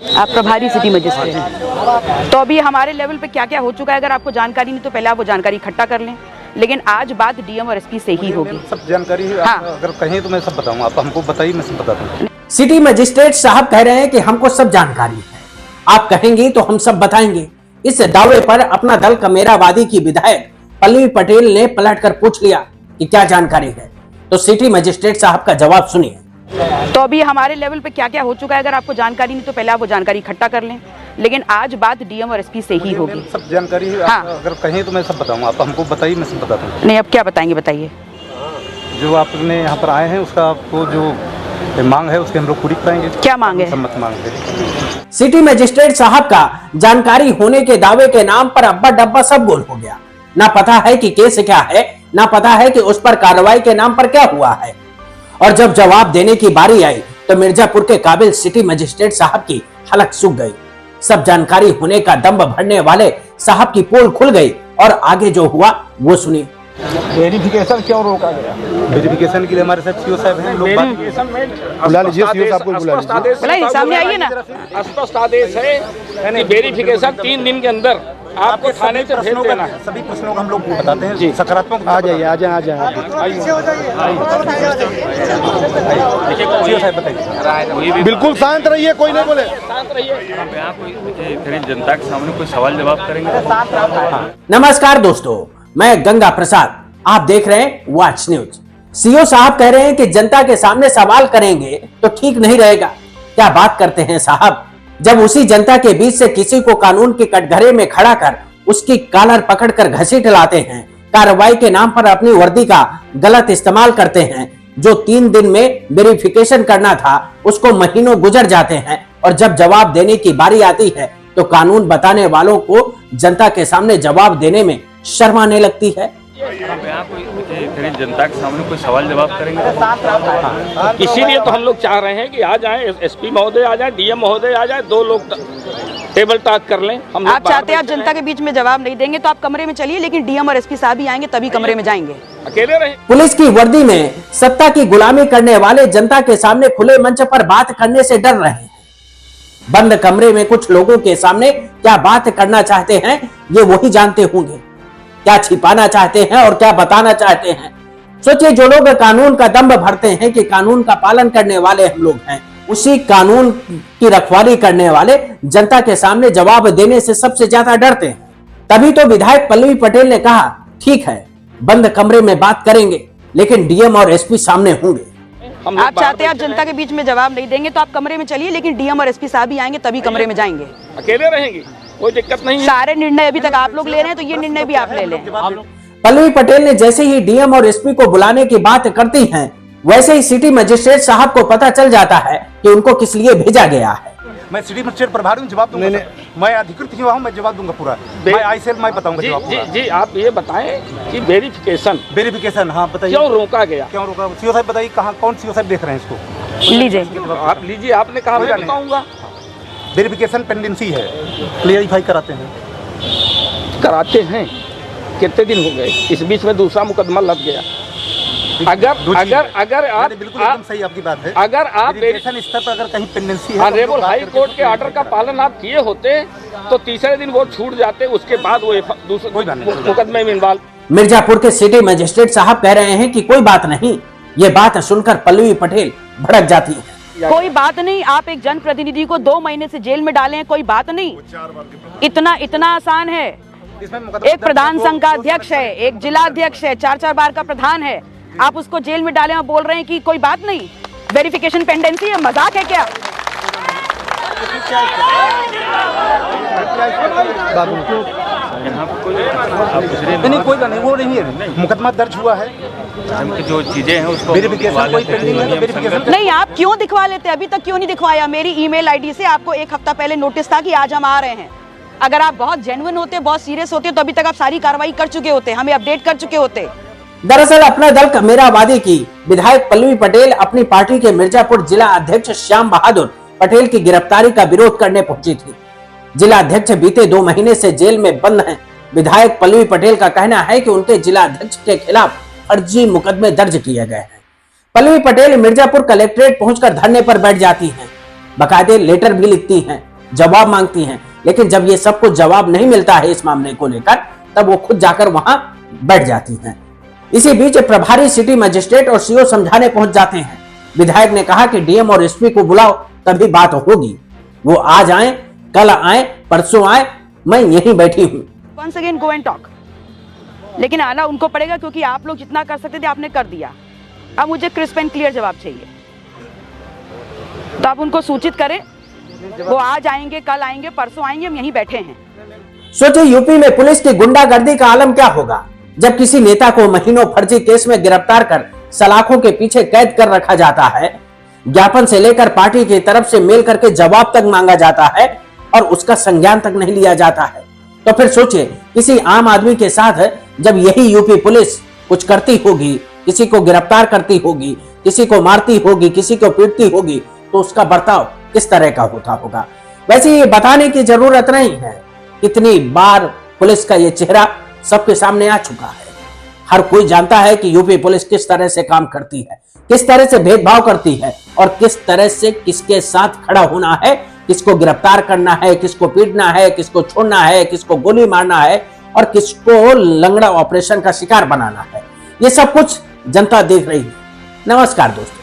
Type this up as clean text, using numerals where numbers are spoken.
आप प्रभारी city magistrate हैं। तो अभी हमारे लेवल पे क्या क्या हो चुका है, अगर आपको जानकारी नहीं तो पहले आप वो जानकारी इकट्ठा कर लें, लेकिन आज बात डीएम और एसपी से ही होगी। सब जानकारी अगर कहें तो मैं सब बताऊंगा, आप हमको बताइए, मैं सब बता दूं। सिटी मजिस्ट्रेट साहब कह रहे हैं कि हमको सब जानकारी है, आप कहेंगे तो हम सब बताएंगे। इस दावे पर अपना दल कमेरावादी की विधायक पल्लवी पटेल ने पलटकर पूछ लिया कि क्या जानकारी है, तो सिटी मजिस्ट्रेट साहब का जवाब सुनिए। तो अभी हमारे लेवल पे क्या क्या हो चुका है, अगर आपको जानकारी नहीं तो पहले आप वो जानकारी इकट्ठा कर लें, लेकिन आज बात डीएम और एसपी से ही होगी। सब जानकारी अगर कहें तो मैं सब बताऊंगा, आप हमको बताइए, मैं सब बता दूं। नहीं, अब क्या बताएंगे, बताइए। जो आपने यहाँ पर आए हैं उसका आपको जो मांग है उसके हम लोग पूरी कराएंगे। क्या मांग है? सम्मत मांग है। सिटी मजिस्ट्रेट साहब का जानकारी होने के दावे के नाम पर अब्बा डब्बा सब गोल हो गया। ना पता है कि केस क्या है, ना पता है कि उस पर कार्रवाई के नाम पर क्या हुआ है। और जब जवाब देने की बारी आई तो मिर्जापुर के काबिल सिटी मजिस्ट्रेट साहब की हलक सूख गई। सब जानकारी होने का दम्भ भरने वाले साहब की पोल खुल गई और आगे जो हुआ वो सुनिए। वेरिफिकेशन क्यों रोका गया? वेरिफिकेशन के लिए हमारे साथ सीओ साहब हैं, लोग बुला लीजिए, सीओ साहब को बुला लीजिए। सामने आइए ना। स्पष्ट आदेश है कि वेरिफिकेशन 3 दिन के अंदर आपको थाने से भेज देना है। सभी प्रश्नों का हम लोग बताते हैं जी, सकारात्मक। आ जाइए, आ जाए, आ जाए। बिल्कुल शांत रहिए, कोई नहीं बोले। शांत रहिए। जनता के सामने कोई सवाल जवाब करेंगे। नमस्कार दोस्तों, मैं गंगा प्रसाद, आप देख रहे हैं वॉच न्यूज। सीओ साहब कह रहे हैं कि जनता के सामने सवाल करेंगे तो ठीक नहीं रहेगा। क्या बात करते हैं साहब, जब उसी जनता के बीच से किसी को कानून के कटघरे में खड़ा कर उसकी कॉलर पकड़कर घसीट लाते हैं, कार्रवाई के नाम पर अपनी वर्दी का गलत इस्तेमाल करते हैं। जो 3 दिन में वेरिफिकेशन करना था उसको महीनों गुजर जाते हैं, और जब जवाब देने की बारी आती है तो कानून बताने वालों को जनता के सामने जवाब देने में शर्म आने लगती है। जनता के सामने कोई सवाल जवाब करेंगे। इसीलिए तो हम लोग चाह रहे हैं कि आ जाए एसपी महोदय, आ जाए डीएम महोदय, आ जाए, 2 लोग टेबल टॉक कर लें। हम आप चाहते हैं आप जनता के बीच में जवाब नहीं देंगे तो आप कमरे में चलिए, लेकिन डीएम और एसपी साहब ही आएंगे तभी कमरे में जाएंगे। अकेले रहे। पुलिस की वर्दी में सत्ता की गुलामी करने वाले जनता के सामने खुले मंच पर बात करने से डर रहे हैं। बंद कमरे में कुछ लोगों के सामने क्या बात करना चाहते हैं ये वही जानते होंगे। क्या छिपाना चाहते हैं और क्या बताना चाहते हैं। सोचिए, जो लोग कानून का दम्भ भरते हैं कि कानून का पालन करने वाले हम लोग हैं, उसी कानून की रखवाली करने वाले जनता के सामने जवाब देने से सबसे ज्यादा डरते हैं। तभी तो विधायक पल्लवी पटेल ने कहा, ठीक है बंद कमरे में बात करेंगे लेकिन डीएम और एसपी सामने होंगे। आप चाहते हैं आप जनता के बीच में जवाब नहीं देंगे तो आप कमरे में चलिए, लेकिन डीएम और एसपी साहब ही आएंगे तभी कमरे में जाएंगे। अकेले रहेंगे, कोई दिक्कत नहीं है। सारे निर्णय अभी तक आप लोग ले रहे हैं तो ये निर्णय भी आप ले लें। पल्लवी पटेल ने जैसे ही डीएम और एसपी को बुलाने की बात करती हैं, वैसे ही सिटी मजिस्ट्रेट साहब को पता चल जाता है कि उनको किस लिए भेजा गया है। मैं सिटी मजिस्ट्रेट प्रभारी हूं, जवाब दूंगा। मैं अधिकृत ही हूं, मैं जवाब दूंगा पूरा। मैं आईसेल मैं बताऊंगा जवाब पूरा। जी, आप ये बताएं कि वेरिफिकेशन हाँ बताइए क्यों रोका गया? क्यों रोका? सीओ साहब बताइए, कहाँ कौन सीओ साहब देख रहे हैं इसको? लीजिए, आप लीजिए, आपने कहा मैं बताऊंगा। वेरिफिकेशन पेंडेंसी है, क्लियरिफाई कराते हैं। कितने दिन हो गए? इस बीच में दूसरा मुकदमा लग गया। अगर आप बिल्कुल एकदम सही आपकी बात है। अगर आप वेरिफिकेशन स्तर पर अगर कहीं पेंडेंसी है, ऑनरेबल हाई कोर्ट के ऑर्डर का पालन आप किए होते तो तीसरे दिन वो छूट जाते, उसके बाद वो दूसरे मुकदमे में इन्वॉल्व। मिर्जापुर के सिटी मजिस्ट्रेट साहब कह रहे हैं कि कोई बात नहीं। ये बात सुनकर पल्लवी पटेल भड़क जाती है। कोई बात नहीं, आप एक जनप्रतिनिधि को 2 महीने से जेल में डालें, कोई बात नहीं। इतना आसान है। एक प्रधान संघ का अध्यक्ष है, एक जिला अध्यक्ष है, 4 बार का प्रधान है, आप उसको जेल में डालें और बोल रहे हैं कि कोई बात नहीं, वेरिफिकेशन पेंडेंसी है, मजाक है क्या? नहीं, कोई बात नहीं, वो नहीं है, मुकदमा दर्ज हुआ है। जो चीजें हैं उसको वेरिफिकेशन कोई पेंडिंग है तो वेरिफिकेशन नहीं, आप क्यों दिखवा लेते? अभी तक क्यों नहीं दिखवाया? मेरी ईमेल आईडी से आपको 1 हफ्ता पहले नोटिस था कि आज हम आ रहे हैं। अगर आप बहुत जेन्युइन होते, बहुत सीरियस होते तो अभी तक आप सारी कार्रवाई कर चुके होते, हमें अपडेट कर चुके होते। दरअसल अपना दल कमेरावादी की विधायक पल्लवी पटेल अपनी पार्टी के मिर्जापुर जिला अध्यक्ष श्याम बहादुर पटेल की गिरफ्तारी का विरोध करने पहुंची थी। जिला अध्यक्ष बीते 2 महीने से जेल में बंद हैं। विधायक पल्लवी पटेल का कहना है कि उनके जिला अध्यक्ष के खिलाफ फर्जी मुकदमे दर्ज किए गए हैं। पल्लवी पटेल मिर्जापुर कलेक्ट्रेट पहुंचकर धरने पर बैठ जाती हैं, बकायदे लेटर भी लिखती हैं जवाब मांगती हैं, लेकिन जब ये सब कुछ जवाब नहीं मिलता है इस मामले को लेकर, तब वो खुद जाकर वहां बैठ जाती हैं। इसी बीच प्रभारी सिटी मजिस्ट्रेट और सीओ समझाने पहुंच जाते हैं। विधायक ने कहा कि डीएम और एसपी को बुलाओ, तभी बात होगी। वो आज आए, कल आए, परसों आए, मैं यहीं बैठी हूं। Once again go and talk, लेकिन आना उनको पड़ेगा, क्योंकि आप लोग जितना कर सकते थे आपने कर दिया। अब मुझे क्रिस्प एंड क्लियर जवाब चाहिए, तो आप उनको सूचित करें। वो आज आएंगे, कल आएंगे, परसों आएंगे, हम यहीं बैठे हैं। सोचिए यूपी में पुलिस की गुंडागर्दी का आलम क्या होगा जब किसी नेता को महीनों फर्जी केस में गिरफ्तार कर सलाखों के पीछे कैद कर रखा जाता है, ज्ञापन से लेकर पार्टी की तरफ से मेल करके जवाब तक मांगा जाता है और उसका संज्ञान तक नहीं लिया जाता है। तो फिर सोचिए किसी आम आदमी के साथ जब यही यूपी पुलिस कुछ करती होगी, किसी को गिरफ्तार करती होगी, किसी को मारती होगी, किसी को पीटती होगी, तो उसका बर्ताव किस तरह का होता होगा। वैसे ये बताने की जरूरत नहीं है, कितनी बार पुलिस का ये चेहरा सबके सामने आ चुका है। हर कोई जानता है कि यूपी पुलिस किस तरह से काम करती है, किस तरह से भेदभाव करती है और किस तरह से किसके साथ खड़ा होना है, किसको गिरफ्तार करना है, किसको पीटना है, किसको छोड़ना है, किसको गोली मारना है और किसको लंगड़ा ऑपरेशन का शिकार बनाना है। ये सब कुछ जनता देख रही है। नमस्कार दोस्तों।